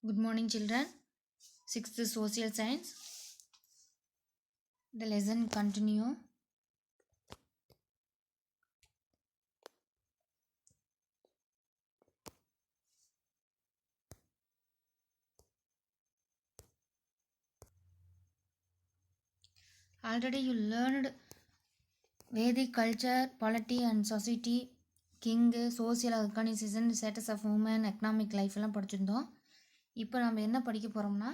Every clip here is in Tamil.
Good morning, children. 6th Social Science. The lesson continue. Already you learned Vedic culture, polity and society, king, social organization, status of women, economic life எல்லாம் படிச்சிருந்தோம். இப்போ நம்ம என்ன படிக்க போகிறோம்னா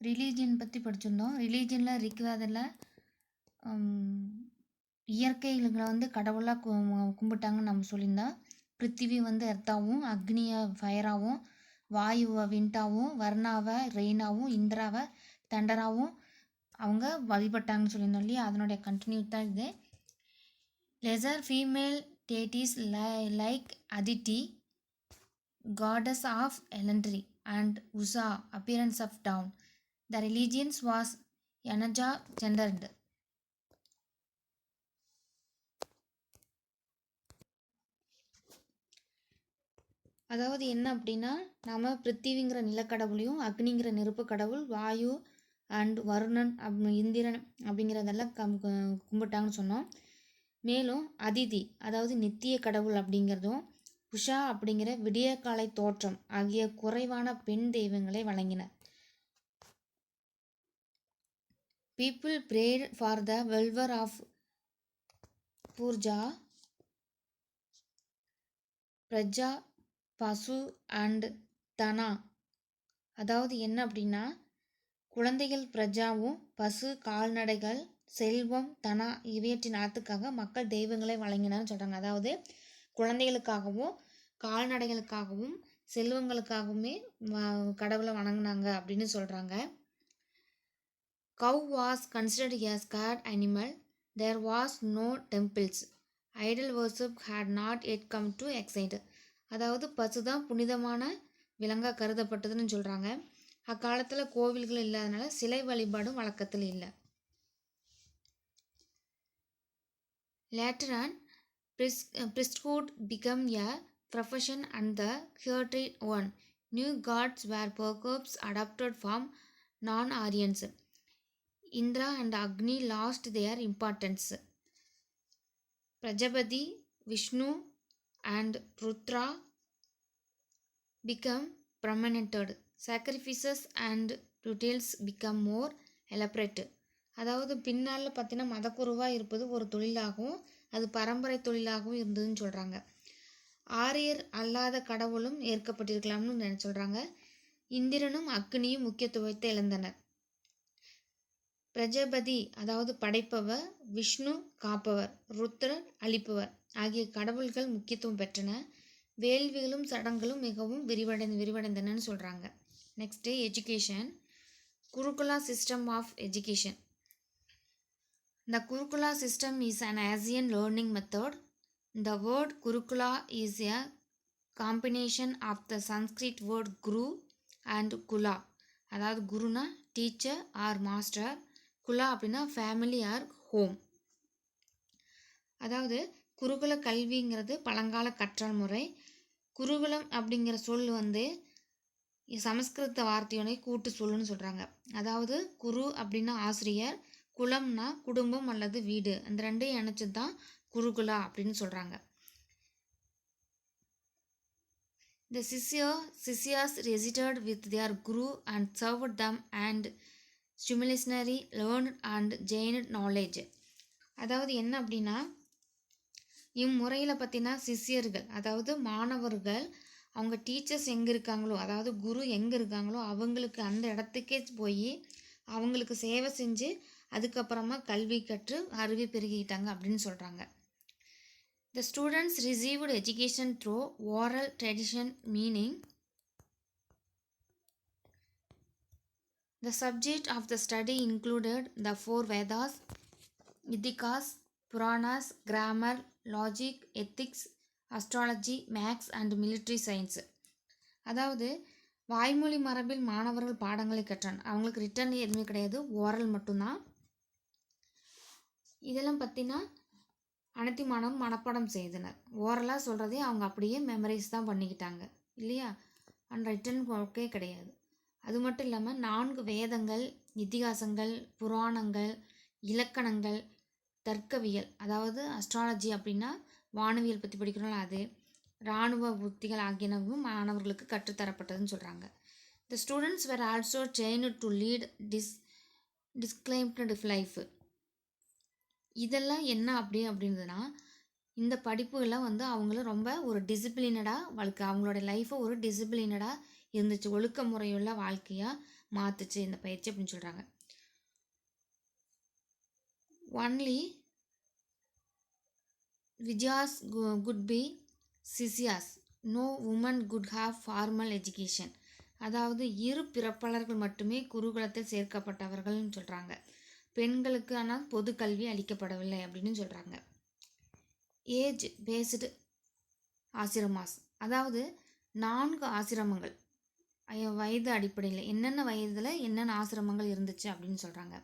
ரிலீஜியன் பற்றி படிச்சிருந்தோம். ரிலீஜியனில் ரிக்வேதில் இயற்கைகளை கடவுளாக கும்பிட்டாங்கன்னு நம்ம சொல்லியிருந்தோம். பிருத்திவி எர்த்தாகவும், அக்னியை ஃபயராகவும், வாயுவை விண்டாவும், வர்ணாவை ரெயினாகவும், இந்திராவை தண்டராகவும் அவங்க வழிபட்டாங்கன்னு சொல்லியிருந்தோம் இல்லையா. அதனுடைய கண்டினியூ தான் இது. Lesser female deities like Aditi, goddess of elementary, and Usha, appearance of dawn. The religions was Yanaja gendered. அதாவது என்ன அப்படின்னா, நம்ம பிருத்திவிங்கிற நிலக்கடவுளையும், அக்னிங்கிற நெருப்பு கடவுள், வாயு அண்ட் வருணன் இந்திரன் அப்படிங்கிறதெல்லாம் கும்பிட்டாங்கன்னு சொன்னோம். மேலும் அதிதி அதாவது நித்திய கடவுள் அப்படிங்கிறதும், உஷா அப்படிங்கிற விடியற்காலை தோற்றம் ஆகிய குறைவான பெண் தெய்வங்களை வழங்கினர். பீப்புள் prayed ஃபார் த வெல்வர் ஆஃப் பூர்ஜா, பிரஜா, பசு அண்ட் தனா. அதாவது என்ன அப்படின்னா, குழந்தைகள் பிரஜாவும், பசு கால்நடைகள், செல்வம் தனா இவற்றின் நலத்துக்காக மக்கள் தெய்வங்களை வழங்கினார்னு சொல்கிறாங்க. அதாவது குழந்தைகளுக்காகவும் கால்நடைகளுக்காகவும் செல்வங்களுக்காகவுமே கடவுளை வணங்கினாங்க அப்படின்னு சொல்கிறாங்க. Cow was considered a sacred animal. There was no temples. Idol worship had not yet come to extent. அதாவது பசு தான் புனிதமான விலங்காக கருதப்பட்டதுன்னு சொல்கிறாங்க. அக்காலத்தில் கோவில்கள் இல்லாதனால சிலை வழிபாடும் வழக்கத்தில் இல்லை. Later on, priesthood became a profession and the hereditary one. New gods were perhaps adopted from non-Aryans. Indra and Agni lost their importance. Prajapati, Vishnu and Rudra become prominent. Sacrifices and rituals become more elaborate. அதாவது பின்னால் பார்த்தீங்கன்னா மதக்குருவாக இருப்பது ஒரு தொழிலாகவும் அது பரம்பரை தொழிலாகவும் இருந்ததுன்னு சொல்கிறாங்க. ஆரியர் அல்லாத கடவுளும் ஏற்கப்பட்டிருக்கலாம்னு சொல்கிறாங்க. இந்திரனும் அக்னியும் முக்கியத்துவத்தை இழந்தனர். பிரஜபதி அதாவது படைப்பவர், விஷ்ணு காப்பவர், ருத்ரர் அழிப்பவர் ஆகிய கடவுள்கள் முக்கியத்துவம் பெற்றன. வேள்விகளும் சடங்குகளும் மிகவும் விரிவடைந்தனன்னு சொல்கிறாங்க. Next education. Gurukula system of education. The Gurukula system is an Asian learning method. The word Gurukula is a combination of the Sanskrit word Guru and Kula. அதாவது குருனா டீச்சர் ஆர் மாஸ்டர், குலா அப்படின்னா ஃபேமிலி ஆர் ஹோம். அதாவது குருகுல கல்விங்கிறது பழங்கால கற்றல் முறை. குருகுலம் அப்படிங்கிற சொல் சமஸ்கிருத வார்த்தையோட கூட்டு சொல்லுன்னு சொல்கிறாங்க. அதாவது குரு அப்படின்னா ஆசிரியர், குலம்னா குடும்பம் அல்லது வீடு, அந்த ரெண்டையும் இணைச்சது தான் குருகுலா அப்படின்னு சொல்கிறாங்க. The Sishyas resided with their guru and served them and simultaneously learned and gained knowledge. அதாவது என்ன அப்படின்னா, இம்முறையில் பார்த்தீங்கன்னா சிஷ்யர்கள் அதாவது மாணவர்கள் அவங்க டீச்சர்ஸ் எங்கே இருக்காங்களோ அதாவது குரு எங்கே இருக்காங்களோ அவங்களுக்கு அந்த இடத்துக்கே போய் அவங்களுக்கு சேவை செஞ்சு அதுக்கப்புறமா கல்வி கற்று அறிவை பெருகிட்டாங்க அப்படின்னு சொல்கிறாங்க. The students received education through oral tradition, meaning the subject of the study included the 4 Vedas, Idikas, Puranas, grammar, logic, ethics, astrology, maths and military science. அதாவது வாய்மொழி மரபில் மாணவர்கள் பாடங்களை கற்றான். அவங்களுக்கு ரிட்டன் எதுவுமே கிடையாது, ஓரல் மட்டும்தான். இதெல்லாம் பார்த்தீங்கன்னா அனைத்தையும் மனப்பாடம் செய்தனர். ஓரலாக சொல்கிறதே அவங்க அப்படியே மெமரைஸ் தான் பண்ணிக்கிட்டாங்க இல்லையா, அண்ட் ரிட்டன் ஒர்க்கே கிடையாது. அது மட்டும் இல்லாமல் 4 வேதங்கள், இதிகாசங்கள், புராணங்கள், இலக்கணங்கள், தர்க்கவியல் அதாவது அஸ்ட்ராலஜி அப்படின்னா வானவியல் பற்றி படிக்கிறோம்ல அது, இராணுவ உத்திகள் ஆகியனவும் மாணவர்களுக்கு கற்றுத்தரப்பட்டதுன்னு சொல்கிறாங்க. The students were also trained to lead disciplined life. இதெல்லாம் என்ன அப்படின்றதுனா இந்த படிப்புகள்லாம் வந்து அவங்கள ரொம்ப ஒரு டிசிப்ளினடாக அவங்களோட லைஃப்பை ஒரு டிசிப்ளினடாக இருந்துச்சு, ஒழுக்க முறையுள்ள வாழ்க்கையாக மாற்றுச்சு இந்த பயிற்சி அப்படின்னு சொல்கிறாங்க. Only Dvijas could be shishyas, no woman could have formal education. அதாவது இரு பிறப்பாளர்கள் மட்டுமே குருகுலத்தில் சேர்க்கப்பட்டவர்கள்னு சொல்கிறாங்க. பெண்களுக்கு ஆனால் பொது கல்வி அளிக்கப்படவில்லை அப்படின்னு சொல்கிறாங்க. ஏஜ் பேஸ்டு ஆசிரமாஸ், அதாவது 4 ஆசிரமங்கள் வயது அடிப்படையில் என்னென்ன வயதில் என்னென்ன ஆசிரமங்கள் இருந்துச்சு அப்படின்னு சொல்கிறாங்க.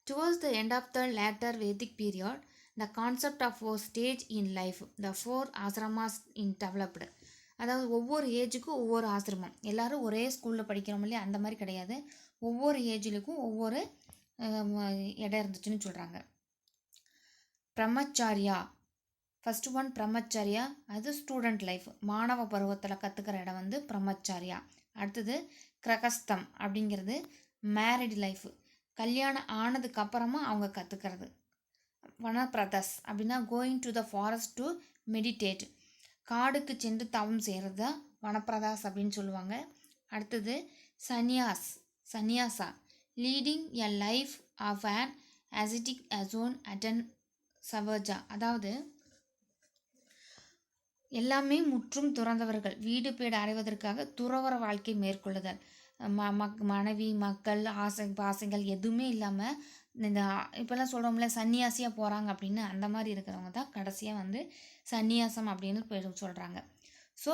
Towards the end of the later Vedic period the concept of ஓ stage in life the 4 ashramas in developed. அதாவது ஒவ்வொரு ஏஜுக்கும் ஒவ்வொரு ஆசிரமம், எல்லோரும் ஒரே ஸ்கூலில் படிக்கிறோம் இல்லையா, அந்த மாதிரி கிடையாது, ஒவ்வொரு ஏஜிலுக்கும் ஒவ்வொரு இடம் இருந்துச்சுன்னு சொல்கிறாங்க. பிரம்மச்சாரியா ஃபஸ்ட்டு ஒன் பிரம்மச்சரியா, அது ஸ்டூடெண்ட் லைஃப், மாணவ பருவத்தில் கற்றுக்கிற இடம் வந்து பிரம்மச்சாரியா. அடுத்தது கிரகஸ்தம் அப்படிங்கிறது மேரிட் லைஃப், கல்யாணம் ஆனதுக்கு அப்புறமா அவங்க கற்றுக்கிறது. வனப்பிரதஸ் அப்படின்னா going to the forest to meditate, காடுக்கு சென்று தவம் செய்கிறது தான் வனப்பிரதாஸ் அப்படின்னு சொல்லுவாங்க. அடுத்தது sannyasa, leading a life of an ascetic அசோன் அட்டன் சவர்ஜா, அதாவது எல்லாமே முற்றும் துறந்தவர்கள், வீடு பேடு அடைவதற்காக துறவற வாழ்க்கை மேற்கொள்ளுதல், மனைவி மக்கள் பாசைகள் எதுவுமே இல்லாமல் இந்த இப்போல்லாம் சொல்கிறோம்ல சன்னியாசியாக போகிறாங்க அப்படின்னு, அந்த மாதிரி இருக்கிறவங்க தான் கடைசியாக வந்து சந்நியாசம் அப்படின்னு சொல்கிறாங்க. ஸோ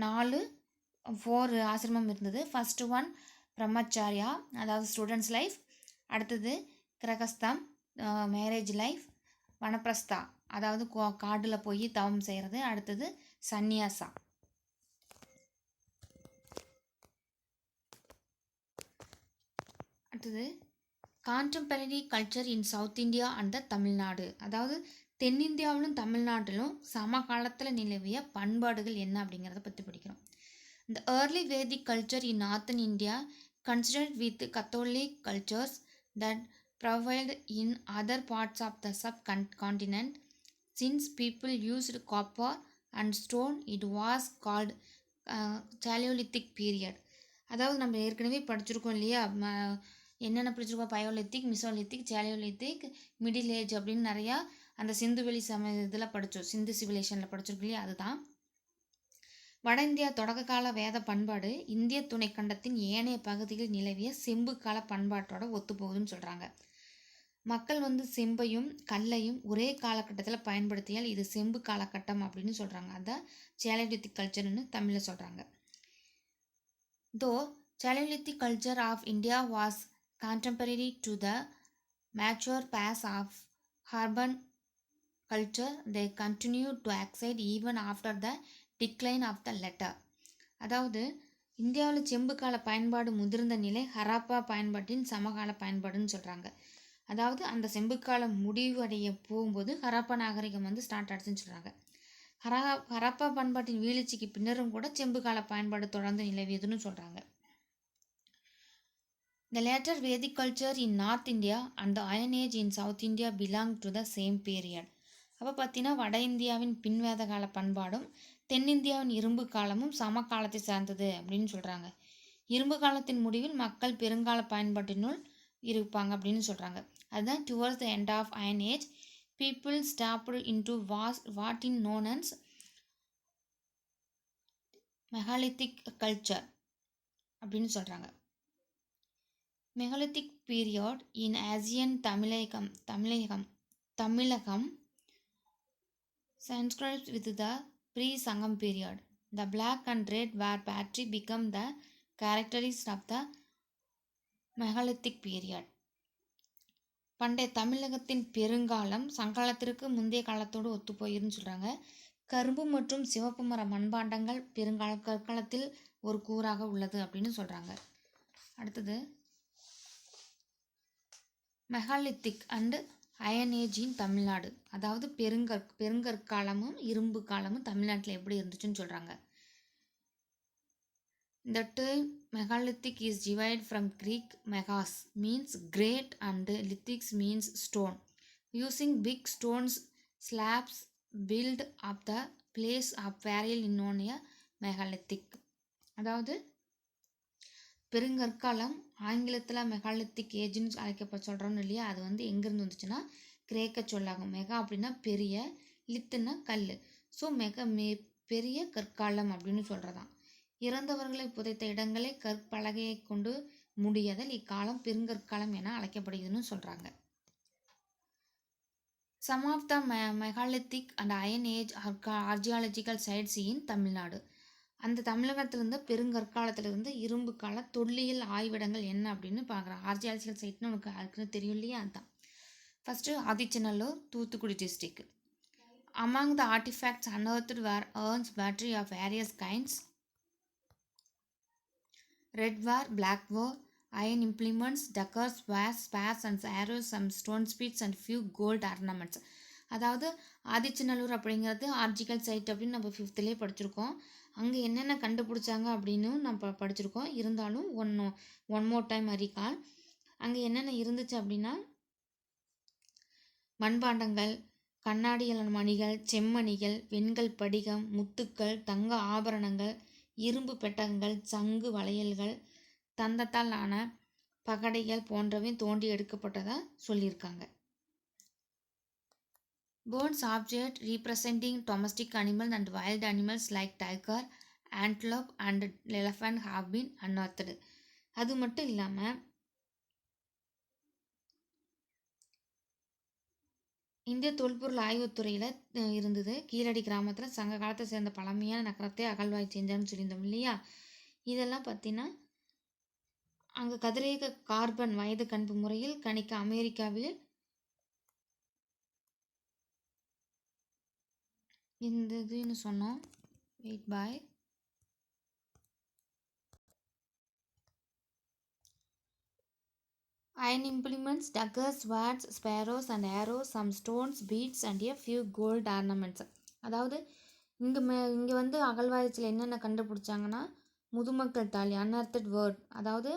4 ஆசிரமம் இருந்தது. ஃபஸ்ட்டு ஒன் பிரம்மச்சாரியா அதாவது ஸ்டூடெண்ட்ஸ் லைஃப், அடுத்தது கிரகஸ்தம் மேரேஜ் லைஃப், வனப்பிரஸ்தா அதாவது காடில் போய் தவம் செய்கிறது, அடுத்தது சந்நியாசா. அடுத்தது contemporary culture in South India and the Tamil Nadu, அதாவது தென்னிந்தியாவிலும் தமிழ்நாட்டிலும் சமகாலத்தில் நிலவிய பண்பாடுகள் என்ன அப்படிங்கிறத பற்றி படிக்கிறோம். The early Vedic culture in northern India considered with Catholic cultures that prevailed in other parts of the subcontinent. Since people used copper and stone, it was called Paleolithic period. அதாவது நம்ம ஏற்கனவே படிச்சிருக்கோம் இல்லையா, என்னென்ன படிச்சிருக்கோம், பயோலித்திக், மிசோலித்திக், சேலியோலித்திக், மிடில் ஏஜ் அப்படின்னு நிறையா அந்த சிந்துவெளி இதில் படித்தோம், சிந்து சிவிலேஷனில் படிச்சிருக்கோம் இல்லையா, அதுதான். வட இந்தியா தொடக்க கால வேத பண்பாடு இந்திய துணைக்கண்டத்தின் ஏனைய பகுதிகளில் நிலவிய செம்பு கால பண்பாட்டோட ஒத்து போகுதுன்னு சொல்கிறாங்க. மக்கள் வந்து செம்பையும் கல்லையும் ஒரே காலகட்டத்தில் பயன்படுத்தியால் இது செம்பு காலகட்டம் அப்படின்னு சொல்கிறாங்க. அதான் சேலியோலித்திக் கல்ச்சர்னு தமிழில் சொல்கிறாங்க. Though chalcolithic culture of India was contemporary to the mature phase of Harappan culture, they continue to exist even after the decline of the latter. அதாவது இந்தியாவில் செம்பு கால பயன்பாடு முதிர்ந்த நிலை ஹராப்பா பயன்பாட்டின் சமகால பயன்பாடுன்னு சொல்கிறாங்க. அதாவது அந்த செம்பு காலம் முடிவடைய போகும்போது ஹராப்பா நாகரிகம் வந்து ஸ்டார்ட் ஆச்சுன்னு சொல்கிறாங்க. ஹராப்பா பண்பாட்டின் வீழ்ச்சிக்கு பின்னரும் கூட செம்பு கால பயன்பாடு தொடர்ந்து நிலவியதுன்னு சொல்கிறாங்க. The later Vedic culture in North India and the Iron Age in South India belong to the same period. அப்போ பார்த்தீங்கன்னா வட இந்தியாவின் பின்வேத கால பண்பாடும் தென்னிந்தியாவின் இரும்பு காலமும் சம காலத்தை சார்ந்தது அப்படின்னு சொல்கிறாங்க. இரும்பு காலத்தின் முடிவில் மக்கள் பெருங்கால பயன்பாட்டினுள் இருப்பாங்க அப்படின்னு சொல்கிறாங்க. அதுதான் towards the end of iron age people stopped into what in known as megalithic culture அப்படின்னு சொல்கிறாங்க. Megalithic period in Asian Tamilakam Sanskrit with the pre-Sangam period. The black and red ware pottery become the characteristics of the megalithic period. பண்டைய தமிழகத்தின் பெருங்காலம் சங்ககாலத்திற்கு முந்தைய காலத்தோடு ஒத்துப்போயிருன்னு சொல்கிறாங்க. கரும்பு மற்றும் சிவப்பு மர மண்பாண்டங்கள் கற்காலத்தில் ஒரு கூறாக உள்ளது அப்படின்னு சொல்கிறாங்க. அடுத்தது megalithic and iron age in Tamil Nadu. அதாவது பெருங்கற்காலமும் இரும்பு காலமும் தமிழ்நாட்டில் எப்படி இருந்துச்சுன்னு சொல்கிறாங்க. The term megalithic is derived from Greek megas means great and lithics means stone. Using big stones slabs built up the place of burial in known a megalithic. அதாவது பெருங்கற்காலம் ஆங்கிலத்தில் மெகாலித்திக் ஏஜ்னு அழைக்கப்பட சொல்கிறோன்னு இல்லையா, அது வந்து எங்கேருந்து வந்துச்சுன்னா கிரேக்க சொல்லாகும். மெகா அப்படின்னா பெரிய, லித்துன்னா கல். ஸோ பெரிய கற்காலம் அப்படின்னு சொல்கிறதான். இறந்தவர்களை புதைத்த இடங்களை கற்பலகையை கொண்டு முடியாதல் இக்காலம் பெருங்கற்காலம் என அழைக்கப்படுகிறதுன்னு சொல்கிறாங்க. Some of the megalithic and iron age archaeological sites in Tamil Nadu. அந்த தமிழகத்திலிருந்து பெருங்கற்காலத்திலிருந்து இரும்பு கால தொல்லியல் ஆய்விடங்கள் என்ன அப்படின்னு பார்க்குறோம். ஆர்ஜியாலஜிக்கல் சைட்னு உனக்கு அதுக்குன்னு தெரியும் இல்லையா, அதுதான். First Adichanallur, Thoothukudi district. Among the artifacts unearthed were urns pottery of various kinds, redware, blackware, iron implements, daggers, spears and arrows, some stone spits and few gold ornaments. அதாவது ஆதிச்சநல்லூர் அப்படிங்கிறது ஆர்ஜிக்கல் சைட் அப்படின்னு நம்ம 5th படிச்சிருக்கோம். அங்கே என்னென்ன கண்டுபிடிச்சாங்க அப்படின்னு நம்ம படிச்சிருக்கோம். இருந்தாலும் ஒன் மோர் டைம் அறிக்கால். அங்கே என்னென்ன இருந்துச்சு அப்படின்னா மண்பாண்டங்கள், கண்ணாடியல் மணிகள், செம்மணிகள், வெண்கல் படிகம், முத்துக்கள், தங்க ஆபரணங்கள், இரும்பு பெட்டகங்கள், சங்கு வளையல்கள், தந்தத்தால் ஆன பகடைகள் போன்றவை தோண்டி எடுக்கப்பட்டதாக சொல்லியிருக்காங்க. Bones object representing domestic animals and wild animals like tiger, antelope and elephant have been unearthed. அது மட்டும் இல்லாமல் இந்திய தொல்பொருள் ஆய்வுத்துறையில் இருந்தது. கீழடி கிராமத்தில் சங்க காலத்தை சேர்ந்த பழமையான நகரத்தை அகழ்வாய்வு செஞ்சான்னு சொல்லியிருந்தோம் இல்லையா. இதெல்லாம் பார்த்தீங்கன்னா அங்கே கதிரேக கார்பன் வயது கணிப்பு முறையில் கணிக்க அமெரிக்காவில் இந்த இதுன்னு சொன்னோம். Wait bye iron implements, daggers, swords, sparrows and arrows, some stones, beads and a few gold ornaments. அதாவது இங்கே வந்து அகழ்வாய்ச்சியில் என்னென்ன கண்டுபிடிச்சாங்கன்னா முதுமக்கள் தாலி, அன்அர்த்தட் வேர்ட், அதாவது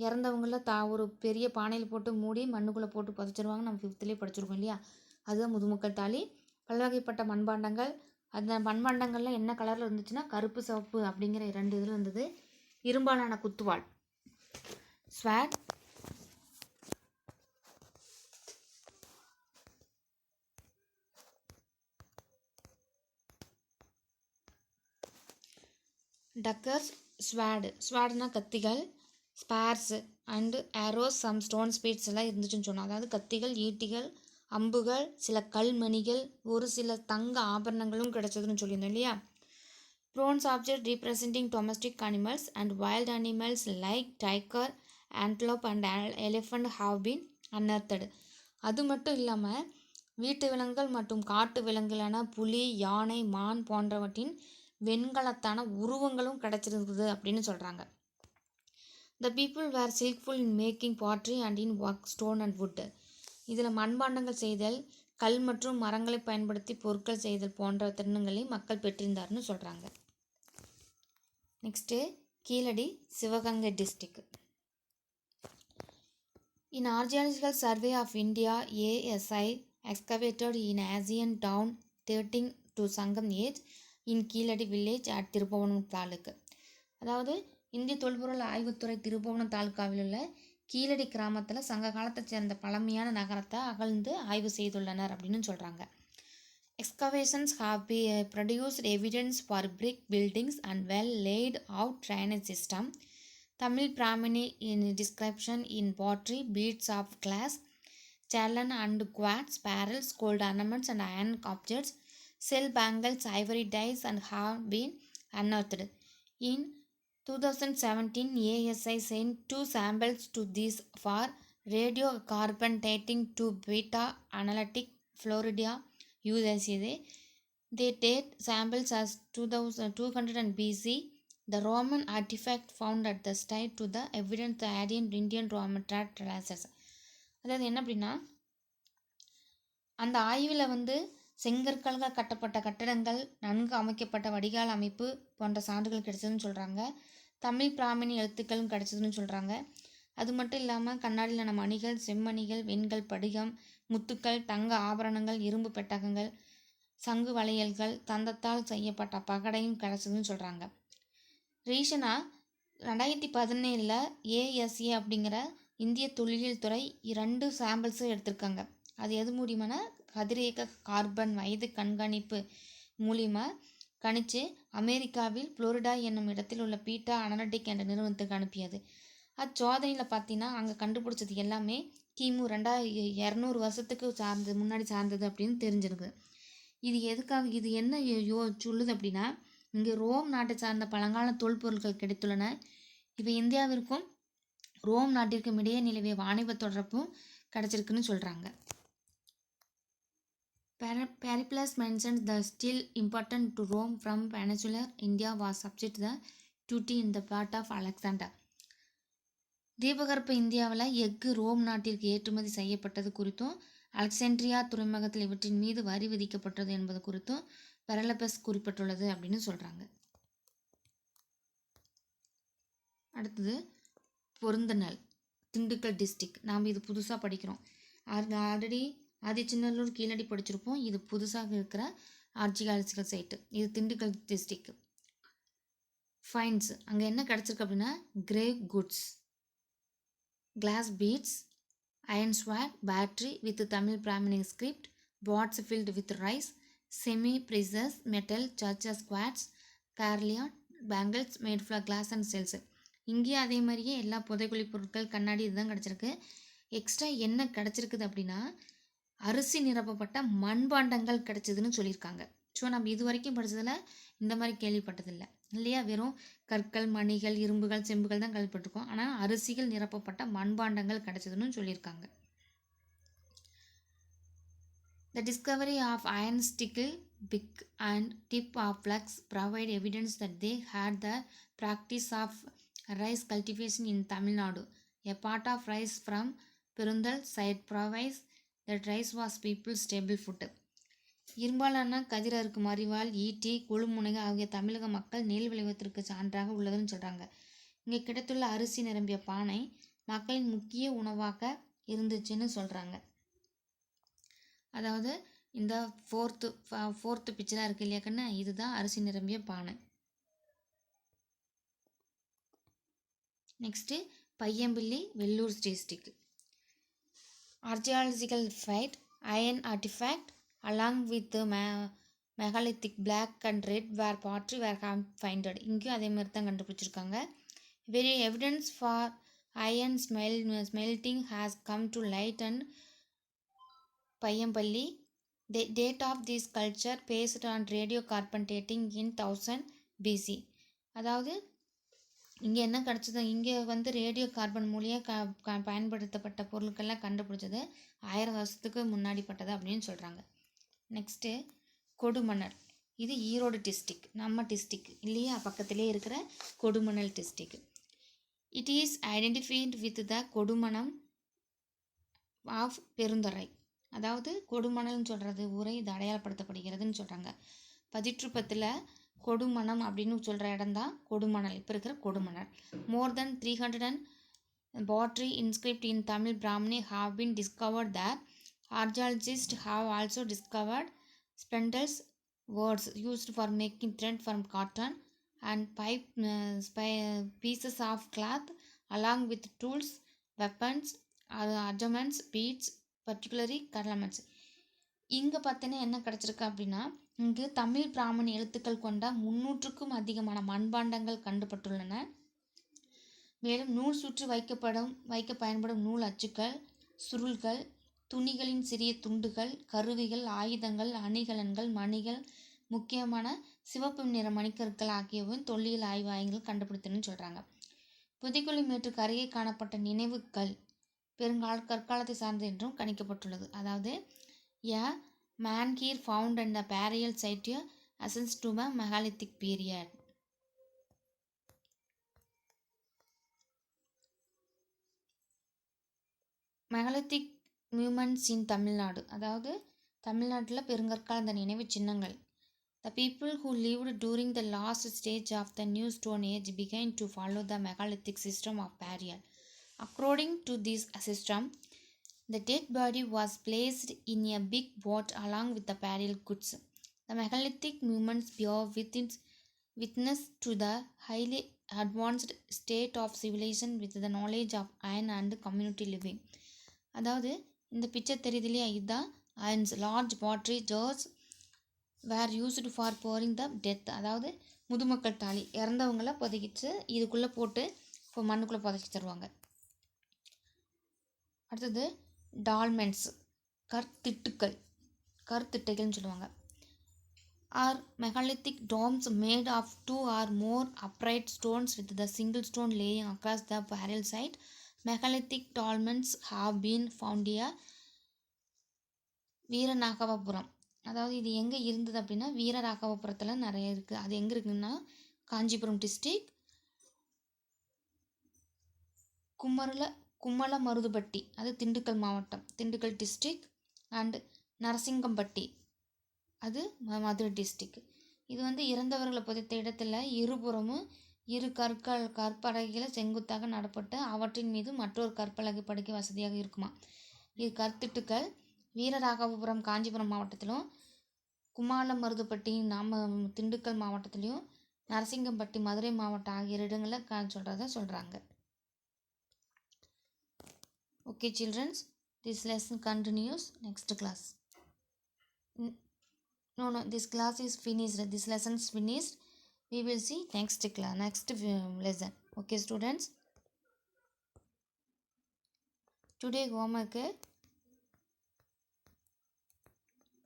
இறந்தவங்கள ஒரு பெரிய பானையில் போட்டு மூடி மண்ணுக்குள்ளே போட்டு புதைச்சிருவாங்க. நம்ம 5th படிச்சிருக்கோம் இல்லையா, அதுதான் முதுமக்கள் தாலி. பல்வகைப்பட்ட மண்பாண்டங்கள், அந்த மண்பாண்டங்களில் என்ன கலரில் இருந்துச்சுன்னா கருப்பு சிவப்பு அப்படிங்கிற 2 இதில் இருந்தது. இரும்பாலான குத்துவாள், ஸ்வாட், டக்கர்ஸ், ஸ்வாட்னா கத்திகள், spears and arrows, some stone beads எல்லாம் இருந்துச்சுன்னு சொன்னோம். அதாவது கத்திகள், ஈட்டிகள், அம்புகள், சில கல்மணிகள், ஒரு சில தங்க ஆபரணங்களும் கிடைச்சதுன்னு சொல்லியிருந்தோம் இல்லையா. Bronze object representing domestic animals and wild animals like tiger, antelope and elephant have been unearthed. அது மட்டும் இல்லாமல் வீட்டு விலங்குகள் மற்றும் காட்டு விலங்குகளான புலி, யானை, மான் போன்றவற்றின் வெண்கலத்தான உருவங்களும் கிடைச்சிருக்குது அப்படின்னு சொல்கிறாங்க. The people were skilful in making pottery and in work stone and wood. இதில் மண்பாண்டங்கள் செய்தல், கல் மற்றும் மரங்களை பயன்படுத்தி பொருட்கள் செய்தல் போன்ற திறன்களை மக்கள் பெற்றிருந்தார்னு சொல்கிறாங்க. Next Keeladi, Sivaganga district. In Archaeological Survey of India ASI excavated in Asian town 13 to Sangam age in Keeladi village at Thiruppuvanam taluk. அதாவது இந்திய தொல்பொருள் ஆய்வுத்துறை திருப்புவனம் தாலுக்காவில் உள்ள கீழடி கிராமத்தில் சங்க காலத்தை சேர்ந்த பழமையான நகரத்தை அகழ்ந்து ஆய்வு செய்துள்ளனர் அப்படின்னு சொல்கிறாங்க. Excavations have produced evidence for brick buildings and well laid out drainage system. Tamil Brahmini in description in pottery, beads of glass, challan and quartz, barrels, gold ornaments and iron objects, shell bangles, ivory dies and have been unearthed. In 2017, ASI sent 2 samples to this for radio carbon dating to beta analytic Florida USA. They date samples as 2200 BC. The Roman artifact found at the site to the evidence the ancient Indian Roman traces. அதாவது என்ன அப்படின்னா, அந்த ஆய்வில் செங்கற்களால் கட்டப்பட்ட கட்டடங்கள், நன்கு அமைக்கப்பட்ட வடிகால் அமைப்பு போன்ற சான்றுகள் கிடைச்சதுன்னு சொல்கிறாங்க. தமிழ் பிராமணி எழுத்துக்களும் கிடைச்சதுன்னு சொல்கிறாங்க. அது மட்டும் இல்லாமல் கண்ணாடியிலான மணிகள், செம்மணிகள், வெண்கல் படிகம், முத்துக்கள், தங்க ஆபரணங்கள், இரும்பு பெட்டகங்கள், சங்கு வளையல்கள், தந்தத்தால் செய்யப்பட்ட பகடையும் கிடைச்சதுன்னு சொல்கிறாங்க. ரீசனாக 2017 ASA அப்படிங்கிற இந்திய தொல்லியல் துறை 2 சாம்பிள்ஸும் எடுத்திருக்காங்க. அது எது மூலியமான கதிரியக்க கார்பன் வயது கண்காணிப்பு மூலிமா கணிச்சு அமெரிக்காவில் புளோரிடா என்னும் இடத்தில் உள்ள பீட்டா அனலிட்டிக் என்ற நிறுவனத்துக்கு அனுப்பியது. அச்சோதனையில் பார்த்தீங்கன்னா அங்கே கண்டுபிடிச்சது எல்லாமே கிமு 200 வருஷத்துக்கு முன்னாடி சார்ந்தது அப்படின்னு தெரிஞ்சிருக்கு. இது எதுக்காக, இது என்ன சொல்லுது அப்படின்னா, இங்கே ரோம் நாட்டை சார்ந்த பழங்கால தொல்பொருட்கள் கிடைத்துள்ளன. இவை இந்தியாவிற்கும் ரோம் நாட்டிற்கும் இடையே நிலவிய வாணிப தொடர்பும் கிடைச்சிருக்குன்னு சொல்கிறாங்க. Periplus mentions the still important to Rome from peninsular India was subject to the duty in the part of Alexander. தீபகற்ப இந்தியாவில் எஃகு ரோம் நாட்டிற்கு ஏற்றுமதி செய்யப்பட்டது குறித்தும், அலெக்சாண்ட்ரியா துறைமுகத்தில் இவற்றின் மீது வரி விதிக்கப்பட்டது என்பது குறித்தும் பெரலபஸ் குறிப்பிட்டுள்ளது அப்படின்னு சொல்கிறாங்க. அடுத்தது பொருந்தநல், திண்டுக்கல் டிஸ்ட்ரிக்ட். நாம் இது புதுசாக படிக்கிறோம். ஆல்ரெடி ஆதிச்சநல்லூர் கீழடி படிச்சிருப்போம். இது புதுசாக இருக்கிற ஆர்ச்சியாலஜிக்கல் சைட்டு. இது திண்டுக்கல் டிஸ்ட்ரிக்ட். ஃபைன்ஸ் அங்கே என்ன கிடச்சிருக்கு அப்படின்னா, grave goods, glass beads, iron sword, battery with Tamil Brahminic script, pots filled with rice, semi-precious metal churches quartz, carillon, bangles made from glass and shells. இங்கே அதே மாதிரியே எல்லா புதைக்குழி பொருட்கள், கண்ணாடி இதுதான் கிடச்சிருக்கு. எக்ஸ்ட்ரா என்ன கிடச்சிருக்குது அப்படின்னா, அரிசி நிரப்பப்பட்ட மண்பாண்டங்கள் கிடச்சிதுன்னு சொல்லியிருக்காங்க. ஸோ நம்ம இது வரைக்கும் படித்ததில் இந்த மாதிரி கேள்விப்பட்டதில்லை இல்லையா. வெறும் கற்கள், மணிகள், இரும்புகள், செம்புகள் தான் கேள்விப்பட்டிருக்கோம். ஆனால் அரிசிகள் நிரப்பப்பட்ட மண்பாண்டங்கள் கிடைச்சதுன்னு சொல்லியிருக்காங்க. The discovery of iron stickle, pick and tip of flax provide evidence that they had the practice of rice cultivation in Tamil Nadu. A part of rice from Perundal side provides that rice was people's staple food. இரும்பாலான கதிர் அறுக்கும் அரிவாள், ஈட்டி, கொழுமுனைக ஆகிய தமிழக மக்கள் நெல் விளைவித்திற்கு சான்றாக உள்ளதுன்னு சொல்கிறாங்க. இங்கே கிடைத்துள்ள அரிசி நிரம்பிய பானை மக்களின் முக்கிய உணவாக இருந்துச்சுன்னு சொல்கிறாங்க. அதாவது இந்த ஃபோர்த்து பிக்சராக இருக்குது இல்லையா கண்ணா, இதுதான் அரிசி நிரம்பிய பானை. Next Paiyampalli, Vellore district. Archaeological site, iron artefact along with the megalithic black and red where pottery were found. இங்கேயும் அதே மாதிரி தான் கண்டுபிடிச்சிருக்காங்க. Very evidence for iron smelting has come to light and Payyampalli. The date of this culture based on radiocarbon dating in 1000 BC. அதாவது இங்கே என்ன கிடச்சது, இங்கே ரேடியோ கார்பன் மூலியம் பயன்படுத்தப்பட்ட பொருட்கள்லாம் கண்டுபிடிச்சது 1000 வருஷத்துக்கு முன்னாடி பட்டது அப்படின்னு சொல்கிறாங்க. நெக்ஸ்ட்டு கொடுமணல். இது ஈரோடு டிஸ்ட்ரிக், நம்ம டிஸ்ட்ரிக் இல்லையா, பக்கத்திலே இருக்கிற Kodumanal district. It is identified with the Kodumanam of Perundurai. அதாவது கொடுமணல்னு சொல்கிறது ஊரை இது அடையாளப்படுத்தப்படுகிறதுன்னு சொல்கிறாங்க. பதிற்றுப்பத்தில் கொடுமணம் அப்படின்னு சொல்கிற இடம் தான் கொடுமணல், இப்போ இருக்கிற கொடுமணல். மோர் தென் 300 pottery inscripted in Tamil Brahmini have been discovered there. Archaeologists have also discovered spindles, words used for making thread from cotton, and pieces of cloth, along with tools, weapons, ornaments, beads, particularly ornaments. இங்கே பார்த்தீங்கன்னா என்ன கிடச்சிருக்கு அப்படின்னா, இங்கு தமிழ் பிராமணி எழுத்துக்கள் கொண்ட 300க்கும் அதிகமான மண்பாண்டங்கள் கண்டுபட்டுள்ளன. மேலும் நூல் சுற்றி வைக்க பயன்படும் நூல் அச்சுக்கள், சுருள்கள், துணிகளின் சிறிய துண்டுகள், கருவிகள், ஆயுதங்கள், அணிகலன்கள், மணிகள், முக்கியமான சிவப்பு நிற மணிக்கற்கள் ஆகியவையும் தொல்லியல் ஆய்வாய்கள் கண்டுபிடித்தன்னு சொல்கிறாங்க. புதைக்குழி மேட்டுக்கு அருகே காணப்பட்ட நினைவுகள் கற்காலத்தை சார்ந்தது என்றும் கணிக்கப்பட்டுள்ளது. அதாவது a man here found and a burial site ascends to a megalithic period. மெகலித்திக் moments இன் தமிழ்நாடு, அதாவது தமிழ்நாட்டில் பெருங்கற்கால நினைவு சின்னங்கள். The people who lived during the last stage of the New Stone Age began to follow the megalithic system of burial. According to this system, the dead body was placed in a big boat along with the burial goods. The megalithic movements bear witness to the highly advanced state of civilization with the knowledge of iron and community living. அதாவது இந்த பிக்சர் தெரியுது இல்லையா, இதுதான் ions large பாட்ரி jars where used for boring the death. அதாவது முதுமக்கள் தாலி, இறந்தவங்களை புதைக்கிச்சு இதுக்குள்ளே போட்டு இப்போ மண்ணுக்குள்ளே புதைச்சி தருவாங்க. அடுத்தது டால்மென்ட்ஸ், கற்திட்டைகள்னு சொல்லுவாங்க. Are megalithic tombs made of 2 or more upright stones with the single stone laying across the burial site. Megalithic dolmens have been found here. Veeraragavapuram, அதாவது இது எங்கே இருந்தது அப்படின்னா வீரராகவபுரத்தில் நிறைய இருக்குது. அது எங்கே இருக்குன்னா காஞ்சிபுரம் டிஸ்ட்ரிக், கும்மலமருதுப்பட்டி, அது திண்டுக்கல் மாவட்டம், திண்டுக்கல் டிஸ்ட்ரிக், அண்ட் நரசிங்கம்பட்டி, அது மதுரை டிஸ்ட்ரிக். இது வந்து இறந்தவர்களை புதைத்த இடத்துல இருபுறமும் இரு கற்பலகைகளை செங்குத்தாக நடப்பட்டு அவற்றின் மீது மற்றொரு கற்பலகை படுக்க வசதியாக இருக்குமா. இது கற்திட்டுக்கள் வீரராகவபுரம் காஞ்சிபுரம் மாவட்டத்திலும், குமாலமருதுப்பட்டி திண்டுக்கல் மாவட்டத்திலையும், நரசிங்கம்பட்டி மதுரை மாவட்டம் ஆகிய இடங்களில் சொல்கிறாங்க. Okay children, this lesson continues next class. No, this class is finished. This lesson is finished. We will see next class, next lesson. Okay students, today homework